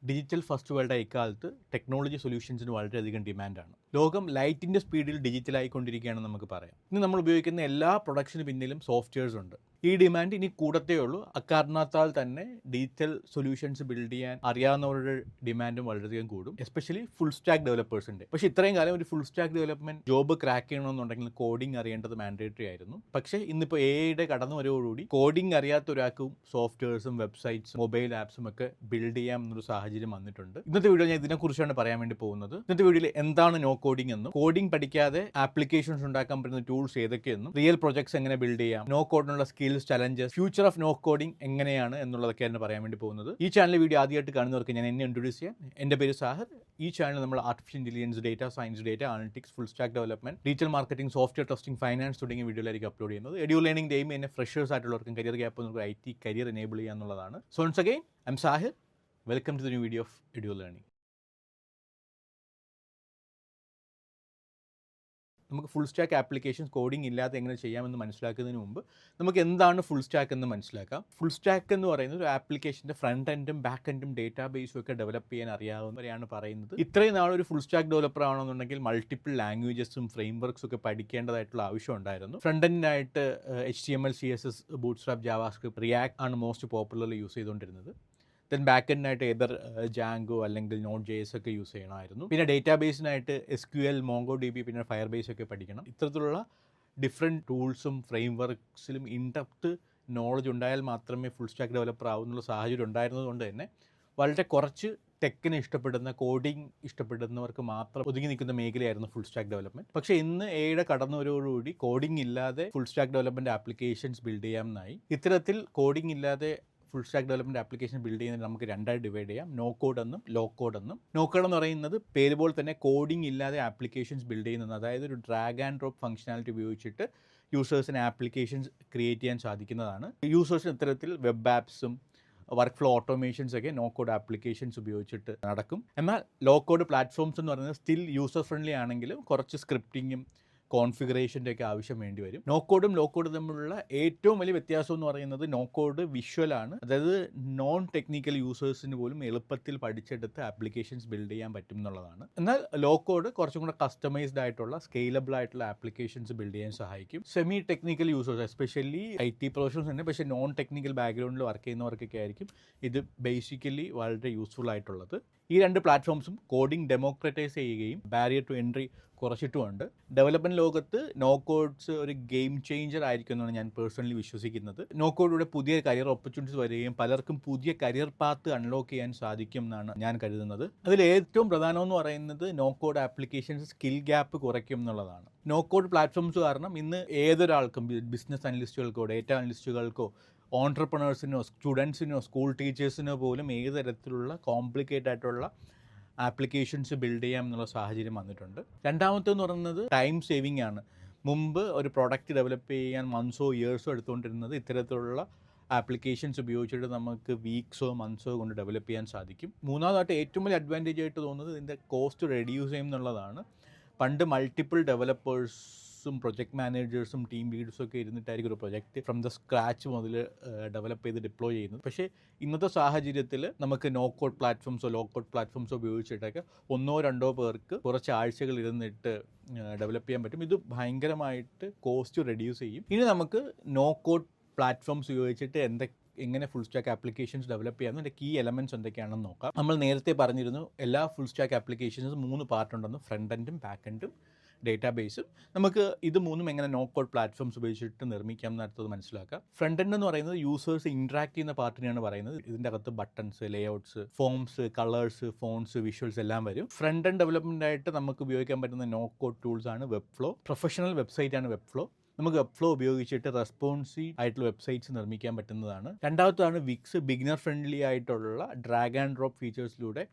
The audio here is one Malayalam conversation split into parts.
ഡിജിറ്റൽ ഫസ്റ്റ് വേൾഡ് ഇക്കാലത്ത് ടെക്നോളജി സൊല്യൂഷൻസിന് വളരെയധികം ഡിമാൻഡാണ്. ലോകം ലൈറ്റിൻ്റെ സ്പീഡിൽ ഡിജിറ്റലായിക്കൊണ്ടിരിക്കുകയാണെന്ന് നമുക്ക് പറയാം. ഇന്ന് നമ്മൾ ഉപയോഗിക്കുന്ന എല്ലാ പ്രൊഡക്ഷന് പിന്നിലും സോഫ്റ്റ്വെയർസ് ഉണ്ട്. ഈ ഡിമാൻഡ് ഇനി കൂടത്തേ ഉള്ളൂ. അക്കാരണത്താൽ തന്നെ ഡിജിറ്റൽ സൊല്യൂഷൻസ് ബിൽഡ് ചെയ്യാൻ അറിയാവുന്നവരുടെ ഡിമാൻഡും വളരെയധികം കൂടും, എസ്പെഷ്യലി ഫുൾ സ്റ്റാക്ക് ഡെവലപ്പേഴ്സിൻ്റെ. പക്ഷേ ഇത്രയും കാലം ഒരു full stack development job crack ചെയ്യണമെന്നുണ്ടെങ്കിൽ കോഡിംഗ് അറിയേണ്ടത് മാൻഡേറ്ററി ആയിരുന്നു. പക്ഷേ ഇന്നിപ്പോൾ എയുടെ കടന്നുവരവോടുകൂടി കോഡിംഗ് അറിയാത്ത ഒരാൾക്കും സോഫ്റ്റ്വെയർസും വെബ്സൈറ്റ്സും മൊബൈൽ ആപ്സും ഒക്കെ ബിൽഡ് ചെയ്യാം എന്നൊരു സാഹചര്യം വന്നിട്ടുണ്ട്. ഇന്നത്തെ വീഡിയോ ഞാൻ ഇതിനെക്കുറിച്ചാണ് പറയാൻ വേണ്ടി പോകുന്നത്. ഇന്നത്തെ വീഡിയോയിൽ എന്താണ് നോ കോഡിംഗ് എന്നും, കോഡിംഗ് പഠിക്കാതെ ആപ്ലിക്കേഷൻസ് ഉണ്ടാക്കാൻ പറ്റുന്ന ടൂൾസ് ഏതൊക്കെയെന്നും, റിയൽ പ്രൊജക്ട്സ് എങ്ങനെ ബിൽഡ് ചെയ്യാം, നോ കോഡിനുള്ള skills, challenges, future of no coding എങ്ങനെയാണ് എന്നുള്ളതൊക്കെയാണ് പറയാൻ വേണ്ടി പോകുന്നത്. ഈ ചാനൽ വീഡിയോ ആദ്യമായിട്ട് കാണുന്നവർക്ക് ഞാൻ എന്നെ ഇൻട്രൊഡ്യൂസ് ചെയ്യാം. എൻ്റെ പേര് സാഹിർ. ഈ ചാനൽ നമ്മൾ artificial intelligence, data science, data analytics, full stack development, digital marketing, software testing, finance തുടങ്ങിയ വീഡിയോയിലായിരിക്കും അപ്ലോഡ് ചെയ്യുന്നത്. എഡ്യൂ ലേണിംഗ് എയിം എന്നെ ഫ്രഷേഴ്സ് ആയിട്ടുള്ളവർക്കും career gap IT career enable ചെയ്യുക എന്നുള്ളതാണ്. So once again I'm Sahir. Welcome to the new video of Edu Learning. നമുക്ക് ഫുൾ സ്റ്റാക്ക് ആപ്ലിക്കേഷൻസ് കോഡിംഗ് ഇല്ലാതെ എങ്ങനെ ചെയ്യാമെന്ന് മനസ്സിലാക്കുന്നതിന് മുമ്പ് നമുക്ക് എന്താണ് ഫുൾ സ്റ്റാക്ക് എന്ന് മനസ്സിലാക്കാം. ഫുൾ സ്റ്റാക്ക് എന്ന് പറയുന്നത് ഒരു ആപ്ലിക്കേഷൻ്റെ ഫ്രണ്ട് എൻഡും ബാക്ക് എൻഡും ഡേറ്റാ ബേസും ഒക്കെ ഡെവലപ്പ് ചെയ്യാൻ അറിയാവുന്നവരെയാണ് പറയുന്നത്. ഇത്രയും നാളൊരു ഫുൾ സ്റ്റാക്ക് ഡെവലപ്പർ ആണെന്നുണ്ടെങ്കിൽ മൾട്ടിപ്പിൾ ലാംഗ്വേജസും ഫ്രെയിം വർക്ക്സും ഒക്കെ പഠിക്കേണ്ടതായിട്ടുള്ള ആവശ്യം ഉണ്ടായിരുന്നു. ഫ്രണ്ട് എൻഡിനായിട്ട് HTML, CSS, Bootstrap, JavaScript, React ആണ് മോസ്റ്റ് പോപ്പുലർലി യൂസ് ചെയ്തുകൊണ്ടിരുന്നത്. ദെൻ ബാക്ക് എൻഡിനായിട്ട് ഏതർ ജാങ്കോ അല്ലെങ്കിൽ Node.js ഒക്കെ യൂസ് ചെയ്യണമായിരുന്നു. പിന്നെ ഡേറ്റാ ബേസിനായിട്ട് SQL, MongoDB, പിന്നെ ഫയർബേസ് ഒക്കെ പഠിക്കണം. ഇത്തരത്തിലുള്ള ഡിഫറെൻറ്റ് ടൂൾസും ഫ്രെയിം വർക്ക്സിലും ഇൻഡെപ്ത് നോളജ് ഉണ്ടായാൽ മാത്രമേ ഫുൾ സ്റ്റാക്ക് ഡെവലപ്പർ ആവുന്നുള്ള സാഹചര്യം ഉണ്ടായിരുന്നതുകൊണ്ട് തന്നെ വളരെ കുറച്ച് ടെക്കിനെ ഇഷ്ടപ്പെടുന്ന, കോഡിംഗ് ഇഷ്ടപ്പെടുന്നവർക്ക് മാത്രം ഒതുങ്ങി നിൽക്കുന്ന മേഖലയായിരുന്നു ഫുൾ സ്റ്റാക്ക് ഡെവലപ്മെൻറ്റ്. പക്ഷേ ഇന്ന് എയുടെ കടന്നുവരവോടുകൂടി കോഡിംഗ് ഇല്ലാതെ full stack development applications build ചെയ്യാമെന്നായി. ഇത്തരത്തിൽ കോഡിംഗ് ഇല്ലാതെ full stack development application build ചെയ്യുന്നത് നമുക്ക് രണ്ടായി ഡിവൈഡ് ചെയ്യാം: നോ കോഡ് എന്നും ലോ കോഡ് എന്നും. നോ കോഡ് എന്ന് പറയുന്നത് പേര് പോലെ തന്നെ കോഡിംഗ് ഇല്ലാതെ ആപ്ലിക്കേഷൻസ് ബിൽഡ് ചെയ്യുന്നത്, അതായത് ഒരു ഡ്രാഗ് ആൻഡ് ഡ്രോപ്പ് ഫംഗ്ഷനാലിറ്റി ഉപയോഗിച്ചിട്ട് യൂസേഴ്സിന് ആപ്ലിക്കേഷൻസ് ക്രിയേറ്റ് ചെയ്യാൻ സാധിക്കുന്നതാണ്. യൂസേഴ്സിന് ഇത്തരത്തിൽ വെബ് ആപ്സും വർക്ക് ഫ്ലോ ഓട്ടോമേഷൻസ് ഒക്കെ നോ കോഡ് ആപ്ലിക്കേഷൻസ് ഉപയോഗിച്ചിട്ട് നടക്കും. എന്നാൽ ലോ കോഡ് പ്ലാറ്റ്ഫോംസ് എന്ന് പറയുന്നത് സ്റ്റിൽ യൂസർ ഫ്രണ്ട്ലി ആണെങ്കിലും കുറച്ച് സ്ക്രിപ്റ്റിങ്ങും കോൺഫിഗറേഷൻ്റെ ഒക്കെ ആവശ്യം വേണ്ടി വരും. നോ കോഡും ലോ കോഡും തമ്മിലുള്ള ഏറ്റവും വലിയ വ്യത്യാസം എന്ന് പറയുന്നത് നോ കോഡ് വിഷ്വലാണ്, അതായത് നോൺ ടെക്നിക്കൽ യൂസേഴ്സിന് പോലും എളുപ്പത്തിൽ പഠിച്ചെടുത്ത് ആപ്ലിക്കേഷൻസ് ബിൽഡ് ചെയ്യാൻ പറ്റും എന്നുള്ളതാണ്. എന്നാൽ ലോ കോഡ് കുറച്ചും കൂടെ കസ്റ്റമൈസ്ഡ് ആയിട്ടുള്ള, സ്കെയിലബിൾ ആയിട്ടുള്ള ആപ്ലിക്കേഷൻസ് ബിൽഡ് ചെയ്യാൻ സഹായിക്കും. Semi technical users, especially IT professionals തന്നെ, പക്ഷേ നോൺ ടെക്നിക്കൽ ബാക്ക്ഗ്രൗണ്ടിൽ വർക്ക് ചെയ്യുന്നവർക്കൊക്കെ ആയിരിക്കും ഇത് ബേസിക്കലി വളരെ യൂസ്ഫുൾ ആയിട്ടുള്ളത്. ഈ രണ്ട് പ്ലാറ്റ്ഫോംസും കോഡിംഗ് ഡെമോക്രറ്റൈസ് ചെയ്യുകയും ബാരിയർ ടു എൻട്രി കുറച്ചിട്ടുമുണ്ട്. ഡെവലപ്മെൻറ്റ് ലോകത്ത് നോ കോഡ്സ് ഒരു ഗെയിം ചേഞ്ചർ ആയിരിക്കും എന്നാണ് ഞാൻ പേഴ്സണലി വിശ്വസിക്കുന്നത്. നോ കോഡിലൂടെ പുതിയ കരിയർ ഓപ്പർച്യൂണിറ്റീസ് വരികയും പലർക്കും പുതിയ കരിയർ പാത്ത് അൺലോക്ക് ചെയ്യാൻ സാധിക്കും എന്നാണ് ഞാൻ കരുതുന്നത്. അതിൽ ഏറ്റവും പ്രധാനമെന്ന് പറയുന്നത് no code applications skill gap കുറയ്ക്കും എന്നുള്ളതാണ്. നോ കോഡ് പ്ലാറ്റ്ഫോംസ് കാരണം ഇന്ന് ഏതൊരാൾക്കും, ബിസിനസ് അനലിസ്റ്റുകൾക്കോ ഡേറ്റ അനലിസ്റ്റുകൾക്കോ ഓൺട്രപ്രണേഴ്സിനോ സ്റ്റുഡൻസിനോ സ്കൂൾ ടീച്ചേഴ്സിനോ പോലും ഏത് തരത്തിലുള്ള കോംപ്ലിക്കേറ്റഡ് ആയിട്ടുള്ള ആപ്ലിക്കേഷൻസ് ബിൽഡ് ചെയ്യാം എന്നുള്ള സാഹചര്യം വന്നിട്ടുണ്ട്. രണ്ടാമത്തെന്ന് പറയുന്നത് ടൈം സേവിങ് ആണ്. മുമ്പ് ഒരു പ്രോഡക്റ്റ് ഡെവലപ്പ് ചെയ്യാൻ മന്ത്സോ ഇയേഴ്സോ എടുത്തുകൊണ്ടിരുന്നത് ഇത്തരത്തിലുള്ള ആപ്ലിക്കേഷൻസ് ഉപയോഗിച്ചിട്ട് നമുക്ക് വീക്സോ മന്ത്സോ കൊണ്ട് ഡെവലപ്പ് ചെയ്യാൻ സാധിക്കും. മൂന്നാമതായിട്ട് ഏറ്റവും വലിയ അഡ്വാൻറ്റേജ് ആയിട്ട് തോന്നുന്നത് ഇതിൻ്റെ കോസ്റ്റ് റെഡ്യൂസ് ചെയ്യും എന്നുള്ളതാണ്. പണ്ട് മൾട്ടിപ്പിൾ ഡെവലപ്പേഴ്സും പ്രൊജക്ട് മാനേജേഴ്സും ടീം ലീഡേഴ്സും ഒക്കെ ഇരുന്നിട്ടായിരിക്കും ഒരു പ്രൊജക്റ്റ് ഫ്രം ദ സ്ക്രാച്ച് മുതൽ ഡെവലപ്പ് ചെയ്ത് ഡിപ്ലോയ് ചെയ്യുന്നത്. പക്ഷേ ഇന്നത്തെ സാഹചര്യത്തിൽ നമുക്ക് നോ കോഡ് പ്ലാറ്റ്ഫോംസോ ലോ കോഡ് പ്ലാറ്റ്ഫോംസോ ഉപയോഗിച്ചിട്ടൊക്കെ ഒന്നോ രണ്ടോ പേർക്ക് കുറച്ച് ആഴ്ചകൾ ഇരുന്നിട്ട് ഡെവലപ്പ് ചെയ്യാൻ പറ്റും. ഇത് ഭയങ്കരമായിട്ട് കോസ്റ്റ് റെഡ്യൂസ് ചെയ്യും. ഇനി നമുക്ക് നോ കോഡ് പ്ലാറ്റ്ഫോംസ് ഉപയോഗിച്ചിട്ട് എങ്ങനെ ഫുൾ സ്റ്റാക്ക് ആപ്ലിക്കേഷൻസ് ഡെവലപ്പ് ചെയ്യാമെന്ന് അതിൻ്റെ കീ എലമെൻറ്റ്സ് എന്തൊക്കെയാണെന്ന് നോക്കാം. നമ്മൾ നേരത്തെ പറഞ്ഞിരുന്നു എല്ലാ ഫുൾ സ്റ്റാക്ക് ആപ്ലിക്കേഷൻസും 3 പാർട്ടുണ്ടെന്ന്: ഫ്രണ്ട് എൻഡും ബാക്ക് എൻഡും ഡേറ്റാബേസും. നമുക്ക് ഇത് മൂന്നും എങ്ങനെ നോ കോഡ് പ്ലാറ്റ്ഫോംസ് ഉപയോഗിച്ചിട്ട് നിർമ്മിക്കാം എന്നടുത്തത് മനസ്സിലാക്കാം. ഫ്രണ്ട് എൻഡ് എന്ന് പറയുന്നത് യൂസേഴ്സ് ഇൻട്രാക്ട് ചെയ്യുന്ന പാർട്ടിനെയാണ് പറയുന്നത്. ഇതിൻ്റെ അകത്ത് buttons, layouts, forms, colours, fonts, visuals എല്ലാം വരും. ഫ്രണ്ട് എൻഡ് ഡെവലപ്മെൻ്റ് ആയിട്ട് നമുക്ക് ഉപയോഗിക്കാൻ പറ്റുന്ന നോ കോഡ് ടൂൾസ് ആണ് വെബ് ഫ്ലോ. പ്രൊഫഷണൽ വെബ്സൈറ്റ് ആണ് വെബ് ഫ്ലോ. നമുക്ക് വെബ് ഫ്ലോ ഉപയോഗിച്ചിട്ട് റെസ്പോൺസീവ് ആയിട്ടുള്ള വെബ്സൈറ്റ്സ് നിർമ്മിക്കാൻ പറ്റുന്നതാണ്. രണ്ടാമത്താണ് വിക്സ്. ബിഗിനർ ഫ്രണ്ട്ലി ആയിട്ടുള്ള ഡ്രാഗ് ആൻഡ് ഡ്രോപ്പ് ഫീച്ചേഴ്സിലൂടെ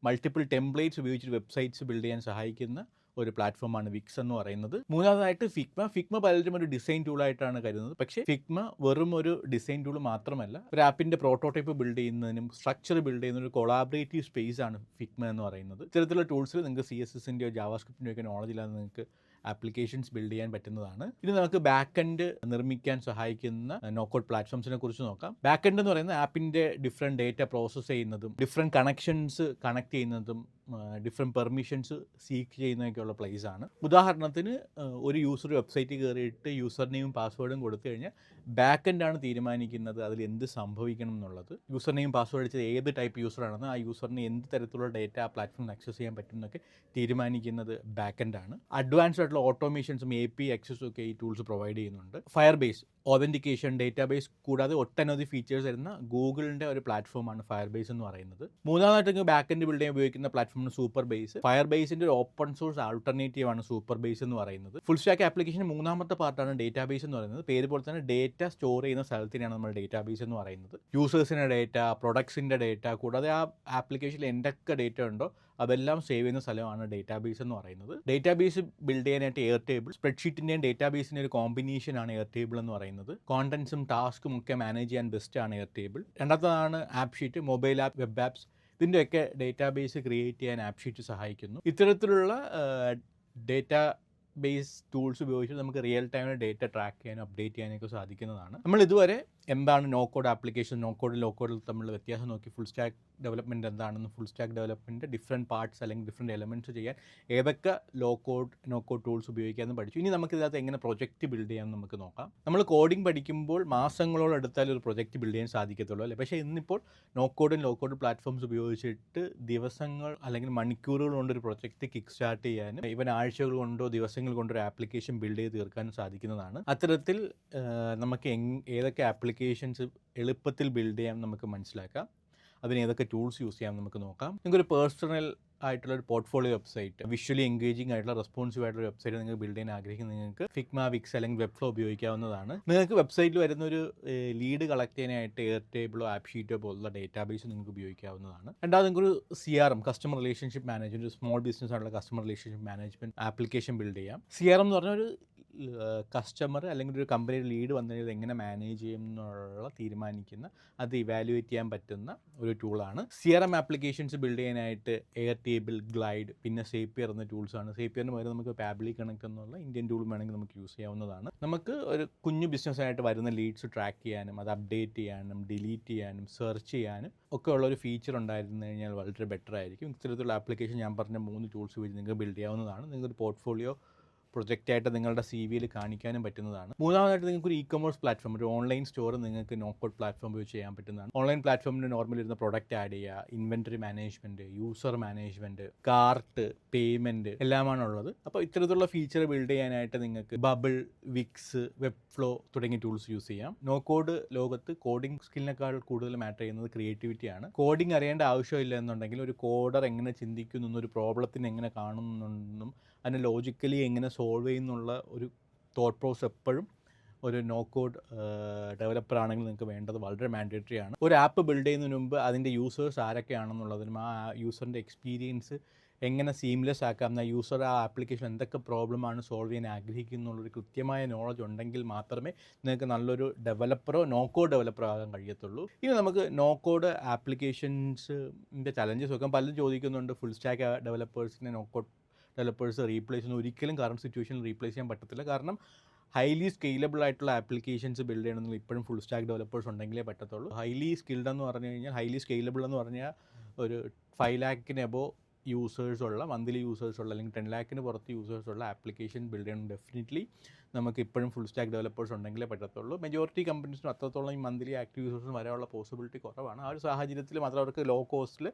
മൾട്ടിപ്പിൾ ടെംപ്ലേറ്റ്സ് ഉപയോഗിച്ചിട്ട് വെബ്സൈറ്റ്സ് ബിൽഡ് ചെയ്യാൻ സഹായിക്കുന്ന ഒരു പ്ലാറ്റ്ഫോമാണ് വിക്സ് എന്ന് പറയുന്നത്. മൂന്നാമതായിട്ട് ഫിഗ്മ പലരും ഒരു ഡിസൈൻ ടൂളായിട്ടാണ് കരുതുന്നത്. പക്ഷേ ഫിഗ്മ വെറും ഒരു ഡിസൈൻ ടൂൾ മാത്രമല്ല, ഒരു ആപ്പിൻ്റെ പ്രോട്ടോടൈപ്പ് ബിൽഡ് ചെയ്യുന്നതിനും സ്ട്രക്ചർ ബിൽഡ് ചെയ്യുന്ന ഒരു കൊളാബറേറ്റീവ് സ്പേസ് ആണ് ഫിഗ്മ എന്ന് പറയുന്നത്. ഇത്തരത്തിലുള്ള ടൂൾസിൽ നിങ്ങൾക്ക് CSSൻ്റെയോ ജാവാസ്ക്രിപ്റ്റിൻ്റെയോ ഒക്കെ നോളജ് ഇല്ലാതെ നിങ്ങൾക്ക് ആപ്ലിക്കേഷൻസ് ബിൽഡ് ചെയ്യാൻ പറ്റുന്നതാണ്. ഇനി നമുക്ക് ബാക്ക് എൻഡ് നിർമ്മിക്കാൻ സഹായിക്കുന്ന നോക്കോഡ് പ്ലാറ്റ്ഫോംസിനെ കുറിച്ച് നോക്കാം. ബാക്ക് എൻഡ് എന്ന് പറയുന്നത് ആപ്പിൻ്റെ ഡിഫറെൻറ്റ് ഡേറ്റ പ്രോസസ്സ് ചെയ്യുന്നതും ഡിഫറെൻറ്റ് കണക്ഷൻസ് കണക്ട് ചെയ്യുന്നതും ഡിഫറെൻറ്റ് പെർമിഷൻസ് സീക്ക് ചെയ്യുന്നതൊക്കെയുള്ള പ്ലേസ് ആണ്. ഉദാഹരണത്തിന് ഒരു യൂസർ വെബ്സൈറ്റിൽ കയറിയിട്ട് യൂസർ നെയിം പാസ്വേഡും കൊടുത്തു കഴിഞ്ഞാൽ ബാക്ക് എൻഡാണ് തീരുമാനിക്കുന്നത് അതിൽ എന്ത് സംഭവിക്കണം എന്നുള്ളത്. യൂസർ നെയിം പാസ്വേഡ് അടിച്ചത് ഏത് ടൈപ്പ് യൂസറാണെന്ന്, ആ യൂസറിന് എന്ത് തരത്തിലുള്ള ഡേറ്റ ആ പ്ലാറ്റ്ഫോമിൽ ആക്സസ് ചെയ്യാൻ പറ്റും എന്നൊക്കെ തീരുമാനിക്കുന്നത് ബാക്ക് എൻഡാണ്. അഡ്വാൻസ്ഡ് ആയിട്ടുള്ള ഓട്ടോമേഷൻസും API ആക്സസും ഒക്കെ ഈ ടൂൾസ് പ്രൊവൈഡ് ചെയ്യുന്നുണ്ട്. ഫയർബേസ് ഓതൻറ്റിക്കേഷൻ, ഡേറ്റാബേസ് കൂടാതെ ഒട്ടനവധി ഫീച്ചേഴ്സ് വരുന്ന ഗൂഗിളിൻ്റെ ഒരു പ്ലാറ്റ്ഫോമാണ് ഫയർബേസ് എന്ന് പറയുന്നത്. മൂന്നാമതായിട്ട് ബാക്ക് എൻഡ് ബിൽഡ് ചെയ്യാൻ ഉപയോഗിക്കുന്ന പ്ലാറ്റ്ഫോമാണ് സൂപ്പർബേസ്. ഫയർബേസിൻ്റെ ഒരു ഓപ്പൺ സോഴ്സ് ആൾട്ടർനേറ്റീവ് ആണ് സൂപ്പർബേസ് എന്ന് പറയുന്നത്. ഫുൾ സ്റ്റാക്ക് ആപ്ലിക്കേഷൻ മൂന്നാമത്തെ പാർട്ടാണ് ഡേറ്റാബേസ് എന്ന് പറയുന്നത്. പേര് പോലെ തന്നെ ഡേറ്റ സ്റ്റോർ ചെയ്യുന്ന സ്ഥലത്തിനാണ് നമ്മൾ ഡേറ്റാബേസ് എന്ന് പറയുന്നത്. യൂസേഴ്സിൻ്റെ ഡേറ്റ, പ്രൊഡക്ട്സിൻ്റെ ഡേറ്റ കൂടാതെ ആ ആപ്ലിക്കേഷനിൽ എന്തൊക്കെ ഡേറ്റ ഉണ്ടോ അതെല്ലാം സേവ് ചെയ്യുന്ന സ്ഥലമാണ് ഡേറ്റാബേസ് എന്ന് പറയുന്നത്. ഡേറ്റാബേസ് ബിൽഡ് ചെയ്യാനായിട്ട് എയർടേബിൾ, സ്പ്രെഡ്ഷീറ്റിൻ്റെയും ഡേറ്റാബേസിൻ്റെ ഒരു കോമ്പിനേഷനാണ് എയർടേബിൾ എന്ന് പറയുന്നത്. കോണ്ടൻസും ടാസ്കും ഒക്കെ മാനേജ് ചെയ്യാൻ ബെസ്റ്റാണ് എയർടേബിൾ. രണ്ടാമതാണ് AppSheet, mobile app, web apps. ഇതിൻ്റെയൊക്കെ ഡേറ്റാബേസ് ക്രിയേറ്റ് ചെയ്യാൻ ആപ്പ് ഷീറ്റ് സഹായിക്കുന്നു. ഇത്തരത്തിലുള്ള ഡേറ്റാ ബേസ് ടൂൾസ് ഉപയോഗിച്ച് നമുക്ക് റിയൽ ടൈമിൽ ഡേറ്റ ട്രാക്ക് ചെയ്യാനും അപ്ഡേറ്റ് ചെയ്യാനൊക്കെ സാധിക്കുന്നതാണ്. നമ്മൾ ഇതുവരെ എന്താണ് no code application, no code low കോഡിൽ തമ്മിലുള്ള വ്യത്യാസം നോക്കി. ഫുൾ സ്റ്റാക്ക് ഡെവലപ്മെൻറ്റ് എന്താണെന്ന്, full stack development different parts അല്ലെങ്കിൽ ഡിഫറെൻറ്റ് എലമെൻറ്റ്സ് ചെയ്യാൻ ഏതൊക്കെ low code no code tools ഉപയോഗിക്കാമെന്ന് പഠിച്ചു. ഇനി നമുക്ക് ഇതിനകത്ത് എങ്ങനെ പ്രൊജക്റ്റ് ബിൽഡ് ചെയ്യാമെന്ന് നമുക്ക് നോക്കാം. നമ്മൾ കോഡിംഗ് പഠിക്കുമ്പോൾ മാസങ്ങളോടെടുത്താൽ ഒരു പ്രൊജക്റ്റ് ബിൽഡ് ചെയ്യാൻ സാധിക്കത്തുള്ളൂ അല്ലേ. പക്ഷേ ഇന്നിപ്പോൾ നോ കോഡും ലോ കോഡ് പ്ലാറ്റ്ഫോംസ് ഉപയോഗിച്ചിട്ട് ദിവസങ്ങൾ അല്ലെങ്കിൽ മണിക്കൂറുകൾ കൊണ്ടൊരു പ്രൊജക്റ്റ് കിക്ക് സ്റ്റാർട്ട് ചെയ്യാനും ഇവൻ ആഴ്ചകൾ കൊണ്ടോ ദിവസങ്ങൾ കൊണ്ടോ ഒരു ആപ്ലിക്കേഷൻ ബിൽഡ് ചെയ്ത് തീർക്കാനും സാധിക്കുന്നതാണ്. അത്തരത്തിൽ നമുക്ക് ഏതൊക്കെ ആപ്ലിക്കേഷൻസ് എളുപ്പത്തിൽ ബിൽഡ് ചെയ്യാൻ നമുക്ക് മനസ്സിലാക്കാം. അതിന് ഏതൊക്കെ ടൂൾസ് യൂസ് ചെയ്യാം നമുക്ക് നോക്കാം. നിങ്ങൾക്കൊരു പേഴ്സണൽ ആയിട്ടുള്ള ഒരു പോർട്ട്ഫോളിയോ വെബ്സൈറ്റ്, വിഷ്വലി എൻഗേജിംഗ് ആയിട്ടുള്ള റെസ്പോൺസീവ് ആയിട്ടുള്ള വെബ്സൈറ്റ് നിങ്ങൾക്ക് ബിൽഡ് ചെയ്യാൻ ആഗ്രഹിക്കുന്ന നിങ്ങൾക്ക് ഫിഗ്മ, വിക്സ് അല്ലെങ്കിൽ വെബ്ഫ്ലോ ഉപയോഗിക്കാവുന്നതാണ്. നിങ്ങൾക്ക് വെബ്സൈറ്റിൽ വരുന്നൊരു ലീഡ് കളക്ട് ചെയ്യാനായിട്ട് എയർടേബിളോ ആപ്പ് ഷീറ്റോ പോലുള്ള ഡേറ്റാബേസ് നിങ്ങൾക്ക് ഉപയോഗിക്കാവുന്നതാണ്. രണ്ടാമത് നിങ്ങൾക്കൊരു CRM, കസ്റ്റമർ റിലേഷൻഷിപ്പ് മാനേജ്മെൻറ്റ്, ഒരു സ്മോൾ ബിസിനസ് ആയിട്ടുള്ള customer relationship management application build ചെയ്യാം. CRM എന്ന് പറഞ്ഞാൽ ഒരു കസ്റ്റമർ അല്ലെങ്കിൽ ഒരു കമ്പനിയുടെ ലീഡ് വന്നു കഴിഞ്ഞാൽ എങ്ങനെ മാനേജ് ചെയ്യും എന്നുള്ള തീരുമാനിക്കുന്ന, അത് ഇവാലുവേറ്റ് ചെയ്യാൻ പറ്റുന്ന ഒരു ടൂളാണ്. CRM ആപ്ലിക്കേഷൻസ് ബിൽഡ് ചെയ്യാനായിട്ട് എയർടേബിൾ, ഗ്ലൈഡ്, പിന്നെ സേപ്പിയർ എന്ന ടൂൾസാണ്. സേപ്പിയറിന് പകരം നമുക്ക് പാബ്ലി കണക്ട് എന്നുള്ള ഇന്ത്യൻ ടൂൾ വേണമെങ്കിൽ നമുക്ക് യൂസ് ചെയ്യാവുന്നതാണ്. നമുക്ക് ഒരു കുഞ്ഞു ബിസിനസ്സായിട്ട് വരുന്ന ലീഡ്സ് ട്രാക്ക് ചെയ്യാനും അത് അപ്ഡേറ്റ് ചെയ്യാനും ഡിലീറ്റ് ചെയ്യാനും സെർച്ച് ചെയ്യാനും ഒക്കെ ഉള്ള ഒരു ഫീച്ചർ ഉണ്ടായിരുന്നു കഴിഞ്ഞാൽ വളരെ ബെറ്റർ ആയിരിക്കും. ഇത്തരത്തിലുള്ള ആപ്ലിക്കേഷൻ ഞാൻ പറഞ്ഞ 3 ടൂൾസ് വെച്ച് നിങ്ങൾക്ക് ബിൽഡ് ചെയ്യാവുന്നതാണ്. നിങ്ങൾക്കൊരു പോർട്ട്ഫോളിയോ പ്രൊജക്റ്റായിട്ട് നിങ്ങളുടെ CV കാണിക്കാനും പറ്റുന്നതാണ്. മൂന്നാമതായിട്ട് നിങ്ങൾക്ക് ഒരു ഇ-കൊമേഴ്സ് പ്ലാറ്റ്ഫോം, ഒരു ഓൺലൈൻ സ്റ്റോർ നിങ്ങൾക്ക് നോ കോഡ് പ്ലാറ്റ്ഫോം ഉപയോഗിച്ച് ചെയ്യാൻ പറ്റുന്നതാണ്. ഓൺലൈൻ പ്ലാറ്റ്ഫോമിന് നോർമലി ഇരുന്ന പ്രൊഡക്റ്റ് ആഡ് ചെയ്യുക, inventory management, user management, cart, payment എല്ലാമാണുള്ളത്. അപ്പോൾ ഇത്തരത്തിലുള്ള ഫീച്ചർ ബിൽഡ് ചെയ്യാനായിട്ട് നിങ്ങൾക്ക് ബബിൾ, വിക്സ്, വെബ്ഫ്ലോ തുടങ്ങിയ ടൂൾസ് യൂസ് ചെയ്യാം. നോ കോഡ് ലോകത്ത് കോഡിംഗ് സ്കില്ലിനേക്കാൾ കൂടുതൽ മാറ്റർ ചെയ്യുന്നത് ക്രിയേറ്റിവിറ്റിയാണ്. കോഡിംഗ് അറിയേണ്ട ആവശ്യമില്ല എന്നുണ്ടെങ്കിൽ ഒരു കോഡർ എങ്ങനെ ചിന്തിക്കുന്നു, ഒരു പ്രോബ്ലത്തിന് എങ്ങനെ കാണുന്നുണ്ടെന്നും അതിനെ ലോജിക്കലി എങ്ങനെ സോൾവ് ചെയ്യുന്നുള്ള ഒരു തോട്ട് പ്രോസസ് എപ്പോഴും ഒരു നോ കോഡ് ഡെവലപ്പർ ആണെങ്കിൽ നിങ്ങൾക്ക് വേണ്ടത് വളരെ മാൻഡേറ്ററി ആണ്. ഒരു ആപ്പ് ബിൽഡ് ചെയ്യുന്നതിന് മുമ്പ് അതിൻ്റെ യൂസേഴ്സ് ആരൊക്കെയാണെന്നുള്ളതിനും ആ യൂസറിൻ്റെ എക്സ്പീരിയൻസ് എങ്ങനെ സീംലെസ് ആക്കാം, എന്നാൽ യൂസർ ആ ആപ്ലിക്കേഷൻ എന്തൊക്കെ പ്രോബ്ലമാണ് സോൾവ് ചെയ്യാൻ ആഗ്രഹിക്കുന്നുള്ളൊരു കൃത്യമായ നോളജ് ഉണ്ടെങ്കിൽ മാത്രമേ നിങ്ങൾക്ക് നല്ലൊരു ഡെവലപ്പറോ നോ കോഡ് ഡെവലപ്പറോ ആകാൻ കഴിയത്തുള്ളൂ. ഇനി നമുക്ക് നോ കോഡ് ആപ്ലിക്കേഷൻസിൻ്റെ ചലഞ്ചസ് നോക്കാം. പലരും ചോദിക്കുന്നുണ്ട് ഫുൾ സ്റ്റാക്ക് ഡെവലപ്പേഴ്സിനെ നോ കോഡ് ഡെവലപ്പേഴ്സ് റീപ്ലേസ് ചെയ്യുന്ന ഒരിക്കലും കറണ്ട് സിറ്റുവേഷനിൽ റീപ്ലേസ് ചെയ്യാൻ പറ്റത്തില്ല. കാരണം ഹൈലി സ്കെയിലബിൾ ആയിട്ടുള്ള ആപ്ലിക്കേഷൻസ് ബിൽഡ് ചെയ്യണമെങ്കിൽ ഇപ്പോഴും ഫുൾ സ്റ്റാക്ക് ഡെവലപ്പേഴ്സ് ഉണ്ടെങ്കിലേ പറ്റത്തുള്ളൂ. ഹൈലി സ്കിൽഡ് എന്ന് പറഞ്ഞു കഴിഞ്ഞാൽ, ഹൈലി സ്കെയിലബിൾ എന്ന് പറഞ്ഞാൽ ഒരു 5 lakhന് എബോവ് യൂസേഴ്സുള്ള, മന്ത്ലി യൂസേഴ്സുള്ള അല്ലെങ്കിൽ 10 lakhന് പുറത്ത് യൂസേഴ്സുള്ള ആപ്ലിക്കേഷൻ ബിൽഡ് ചെയ്യണം. ഡെഫിനറ്റ്ലി നമുക്ക് ഇപ്പോഴും ഫുൾ സ്റ്റാക്ക് ഡെവലപ്പേഴ്സ് ഉണ്ടെങ്കിലേ പറ്റത്തുള്ളൂ. മെജോറിറ്റി കമ്പനീസിനും അത്രത്തോളം ഈ മന്ത്ലി ആക്റ്റീവ് യൂസേഴ്സിന് വരാനുള്ള പോസിബിലിറ്റി കുറവാണ്. ആ ഒരു സാഹചര്യത്തിൽ മാത്രം അവർക്ക് ലോ കോസ്റ്റിൽ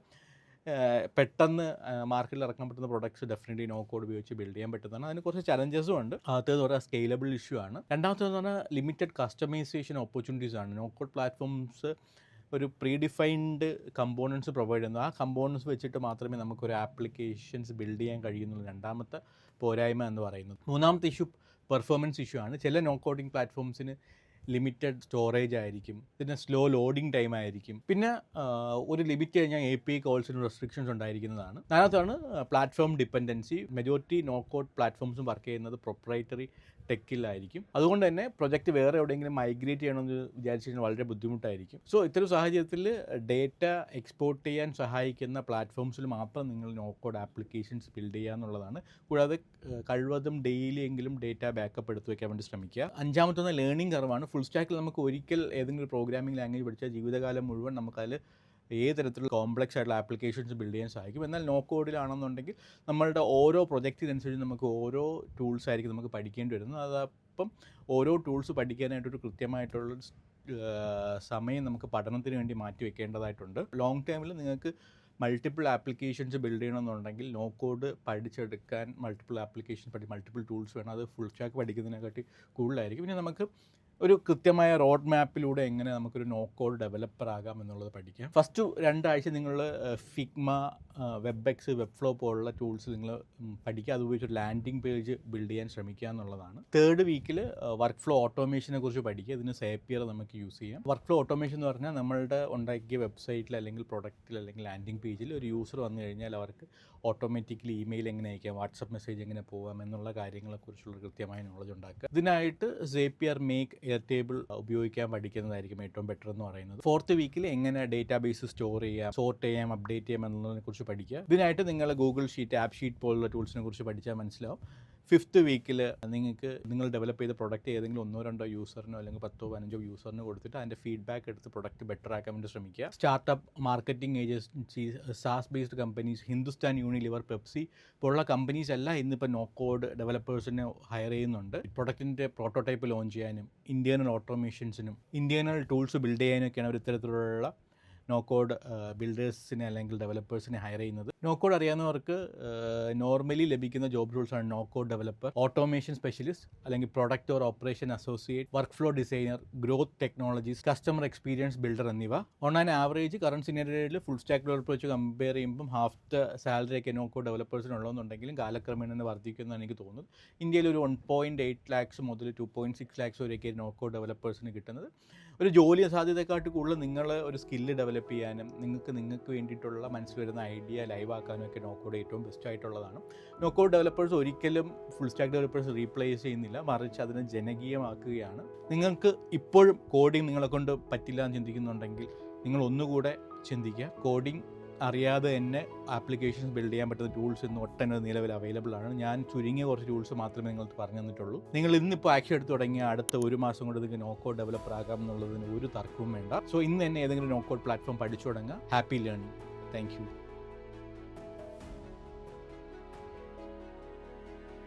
പെട്ടെന്ന് മാർക്കറ്റിൽ ഇറക്കാൻ പറ്റുന്ന പ്രൊഡക്ട്സ് ഡെഫിനറ്റ്ലി നോ കോഡ് ഉപയോഗിച്ച് ബിൽഡ് ചെയ്യാൻ പറ്റുന്നതാണ്. അതിന് കുറച്ച് ചലഞ്ചസും ഉണ്ട്. ആദ്യത്തേത് പറഞ്ഞാൽ സ്കെയിലബിൾ ഇഷ്യൂ ആണ്. രണ്ടാമത്തേന്ന് പറഞ്ഞാൽ ലിമിറ്റഡ് കസ്റ്റമൈസേഷൻ ഓപ്പർച്യൂണിറ്റീസ് ആണ്. നോ കോഡ് പ്ലാറ്റ്ഫോംസ് ഒരു പ്രീഡിഫൈൻഡ് കമ്പോണൻസ് പ്രൊവൈഡ് ചെയ്യുന്നു. ആ കമ്പോണൻസ് വെച്ചിട്ട് മാത്രമേ നമുക്കൊരു ആപ്ലിക്കേഷൻസ് ബിൽഡ് ചെയ്യാൻ കഴിയുന്നുള്ളൂ. രണ്ടാമത്തെ പോരായ്മ എന്ന് പറയുന്നത്. മൂന്നാമത്തെ ഇഷ്യൂ പെർഫോമൻസ് ഇഷ്യൂ ആണ്. ചില നോ കോഡിംഗ് പ്ലാറ്റ്ഫോംസിന് ലിമിറ്റഡ് സ്റ്റോറേജ് ആയിരിക്കും, പിന്നെ സ്ലോ ലോഡിംഗ് ടൈം ആയിരിക്കും, പിന്നെ ഒരു ലിമിറ്റ് കഴിഞ്ഞാൽ API കോൾസിന് റെസ്ട്രിക്ഷൻസ് ഉണ്ടായിരിക്കുന്നതാണ്. അതിനകത്താണ് platform dependency. Majority no code പ്ലാറ്റ്ഫോംസും വർക്ക് ചെയ്യുന്നത് പ്രൊപ്രൈറ്ററി ടെക്കിലായിരിക്കും. അതുകൊണ്ട് തന്നെ പ്രൊജക്റ്റ് വേറെ എവിടെയെങ്കിലും മൈഗ്രേറ്റ് ചെയ്യണമെന്ന് വിചാരിച്ചു കഴിഞ്ഞാൽ വളരെ ബുദ്ധിമുട്ടായിരിക്കും. സോ ഇത്തരം സാഹചര്യത്തിൽ ഡേറ്റ എക്സ്പോർട്ട് ചെയ്യാൻ സഹായിക്കുന്ന പ്ലാറ്റ്ഫോംസിൽ മാത്രം നിങ്ങൾ നോ കോഡ് ആപ്ലിക്കേഷൻസ് ബിൽഡ് ചെയ്യുക എന്നുള്ളതാണ്. കൂടാതെ കഴിവതും ഡെയിലി എങ്കിലും ഡേറ്റ ബാക്കപ്പ് എടുത്ത് വയ്ക്കാൻ വേണ്ടി ശ്രമിക്കുക. അഞ്ചാമത്തെ ലേണിംഗ് കർവാണ്. ഫുൾ സ്റ്റാക്കിൽ നമുക്ക് ഒരിക്കൽ ഏതെങ്കിലും പ്രോഗ്രാമിംഗ് ലാംഗ്വേജ് പഠിച്ചാൽ ജീവിതകാലം മുഴുവൻ നമുക്കതിൽ ഏത് തരത്തിലുള്ള കോംപ്ലക്സ് ആയിട്ടുള്ള ആപ്ലിക്കേഷൻസ് ബിൽഡ് ചെയ്യാൻ സാധിക്കും. എന്നാൽ നോ കോഡിലാണെന്നുണ്ടെങ്കിൽ നമ്മളുടെ ഓരോ പ്രൊജക്റ്റിനനുസരിച്ച് നമുക്ക് ഓരോ ടൂൾസ് ആയിരിക്കും നമുക്ക് പഠിക്കേണ്ടി വരുന്നത്. അതപ്പം ഓരോ ടൂൾസ് പഠിക്കാനായിട്ടൊരു കൃത്യമായിട്ടുള്ള സമയം നമുക്ക് പഠനത്തിന് വേണ്ടി മാറ്റി വെക്കേണ്ടതായിട്ടുണ്ട്. ലോങ് ടൈമിൽ നിങ്ങൾക്ക് മൾട്ടിപ്പിൾ ആപ്ലിക്കേഷൻസ് ബിൽഡ് ചെയ്യണമെന്നുണ്ടെങ്കിൽ നോ കോഡ് പഠിച്ചെടുക്കാൻ മൾട്ടിപ്പിൾ ടൂൾസ് വേണം. അത് ഫുൾ സ്റ്റാക്ക് പഠിക്കുന്നതിനെക്കാട്ടി കൂടുതലായിരിക്കും. പിന്നെ നമുക്ക് ഒരു കൃത്യമായ റോഡ് മാപ്പിലൂടെ എങ്ങനെ നമുക്കൊരു നോ കോഡ് ഡെവലപ്പർ ആകാം എന്നുള്ളത് പഠിക്കാം. ഫസ്റ്റ് 2 ആഴ്ച നിങ്ങൾ ഫിഗ്മ, വെബെക്സ്, വെബ്ഫ്ലോ പോലുള്ള ടൂൾസ് നിങ്ങൾ പഠിക്കുക. അത് ഉപയോഗിച്ച് ഒരു ലാൻഡിംഗ് പേജ് ബിൽഡ് ചെയ്യാൻ ശ്രമിക്കുക എന്നുള്ളതാണ്. 3rd വീക്കിൽ വർക്ക് ഫ്ലോ ഓട്ടോമേഷനെ കുറിച്ച് പഠിക്കുക. ഇതിന് സേപ്പിയർ നമുക്ക് യൂസ് ചെയ്യാം. വർക്ക് ഫ്ലോ ഓട്ടോമേഷൻ എന്ന് പറഞ്ഞാൽ നമ്മളുടെ ഉണ്ടാക്കിയ വെബ്സൈറ്റിൽ അല്ലെങ്കിൽ പ്രൊഡക്റ്റിൽ അല്ലെങ്കിൽ ലാൻഡിംഗ് പേജിൽ ഒരു യൂസർ വന്നു കഴിഞ്ഞാൽ അവർക്ക് ഓട്ടോമാറ്റിക്കലി ഇമെയിൽ എങ്ങനെ അയക്കാം, വാട്സപ്പ് മെസ്സേജ് എങ്ങനെ പോകാം എന്നുള്ള കാര്യങ്ങളെക്കുറിച്ചുള്ള കൃത്യമായ നോളജ് ഉണ്ടാക്കുക. ഇതിനായിട്ട് സേപ്പിയർ, മേക്ക്, എയർടേബിൾ ഉപയോഗിക്കാൻ പഠിക്കുന്നതായിരിക്കും ഏറ്റവും ബെറ്റർ എന്ന് പറയുന്നത്. 4th വീക്കിൽ എങ്ങനെ ഡേറ്റാബേസ് സ്റ്റോർ ചെയ്യാം, സോർട്ട് ചെയ്യാം, അപ്ഡേറ്റ് ചെയ്യാം എന്നതിനെ കുറിച്ച് പഠിക്കുക. ഇതിനായിട്ട് നിങ്ങൾ ഗൂഗിൾ ഷീറ്റ്, ആപ്പ് ഷീറ്റ് പോലുള്ള ടൂൾസിനെ കുറിച്ച് പഠിച്ചാൽ മനസ്സിലാവും. 5th വീക്കിൽ നിങ്ങൾ ഡെവലപ്പ് ചെയ്ത പ്രൊഡക്റ്റ് ഏതെങ്കിലും 1-2 യൂസറിനോ അല്ലെങ്കിൽ 10-15 യൂസറിനോ കൊടുത്തിട്ട് അതിൻ്റെ ഫീഡ്ബാക്ക് എടുത്ത് പ്രൊഡക്റ്റ് ബെറ്റർ ആക്കാൻ വേണ്ടി ശ്രമിക്കുക. Startup, marketing agencies, SaaS based companies, Hindustan Unilever, Pepsi പോലുള്ള കമ്പനീസ് എല്ലാം ഇന്നിപ്പോൾ നോ കോഡ് ഡെവലപ്പേഴ്സിനെ ഹയർ ചെയ്യുന്നുണ്ട്. പ്രൊഡക്റ്റിൻ്റെ പ്രോട്ടോടൈപ്പ് ലോഞ്ച് ചെയ്യാനും ഇൻറ്റേർണൽ ഓട്ടോമേഷൻസിനും ഇൻറ്റേർണൽ ടൂൾസ് ബിൽഡ് ചെയ്യാനൊക്കെയാണ് ഒരു ഇത്തരത്തിലുള്ള നോ കോഡ് ബിൽഡേഴ്സിനെ അല്ലെങ്കിൽ ഡെവലപ്പേഴ്സിനെ ഹയർ ചെയ്യുന്നത്. നോ കോഡ് അറിയാവുന്നവർക്ക് നോർമലി ലഭിക്കുന്ന ജോബ് റോൾസാണ് no code developer, automation specialist അല്ലെങ്കിൽ product or operation associate, workflow designer, growth technologies, customer experience builder എന്നിവ. On an average current സിനാരിയോയിൽ full stack developer വെച്ച് കമ്പയർ ചെയ്യുമ്പം ഹാഫ് ദ സാലറി ഒക്കെ നോ കോഡ് ഡെവലപ്പേഴ്സിനുള്ളതെന്നുണ്ടെങ്കിലും കാലക്രമേണ വർദ്ധിക്കുമെന്നാണ് എനിക്ക് തോന്നുന്നത്. ഇന്ത്യയിൽ ഒരു 1.8 lakhs മുതൽ 2.6 lakhs വരെയൊക്കെ നോ കോഡ് ഡെവലപ്പേഴ്സിന് കിട്ടുന്നത്. ഒരു ജോലി സാധ്യതയെക്കാട്ട് കൂടുതൽ നിങ്ങൾ ഒരു സ്കില്ല് ഡെവലപ്പ് ചെയ്യാനും നിങ്ങൾക്ക് വേണ്ടിയിട്ടുള്ള മനസ്സിൽ വരുന്ന ഐഡിയ ലൈവാക്കാനും ഒക്കെ നോ കോഡ് ഏറ്റവും ബെസ്റ്റ് ആയിട്ടുള്ളതാണ്. നോ കോഡ് ഡെവലപ്പേഴ്സ് ഒരിക്കലും ഫുൾ സ്റ്റാക്ക് ഡെവലപ്പേഴ്സ് റീപ്ലേസ് ചെയ്യുന്നില്ല, മറിച്ച് അതിനെ ജനകീയമാക്കുകയാണ്. നിങ്ങൾക്ക് ഇപ്പോഴും കോഡിങ് നിങ്ങളെ കൊണ്ട് പറ്റില്ല എന്ന് ചിന്തിക്കുന്നുണ്ടെങ്കിൽ നിങ്ങൾ ഒന്നുകൂടെ ചിന്തിക്കുക. കോഡിങ് അറിയാതെ തന്നെ ആപ്ലിക്കേഷൻസ് ബിൽഡ് ചെയ്യാൻ പറ്റുന്ന ടൂൾസ് ഇന്ന് ഒട്ടനവധി നിലവിൽ അവൈലബിൾ ആണ്. ഞാൻ ചുരുങ്ങിയ കുറച്ച് ടൂൾസ് മാത്രമേ നിങ്ങൾക്ക് പറഞ്ഞു തന്നിട്ടുള്ളൂ. നിങ്ങൾ ഇന്നിപ്പോൾ ആക്ഷൻ എടുത്ത് തുടങ്ങിയ അടുത്ത 1 മാസം കൊണ്ട് നിങ്ങൾക്ക് നോ കോഡ് ഡെവലപ്പർ ആകാം എന്നുള്ളതിന് ഒരു തർക്കവും വേണ്ട. സോ ഇന്ന് തന്നെ ഏതെങ്കിലും നോ കോഡ് പ്ലാറ്റ്ഫോം പഠിച്ചു തുടങ്ങുക. Happy learning. Thank you.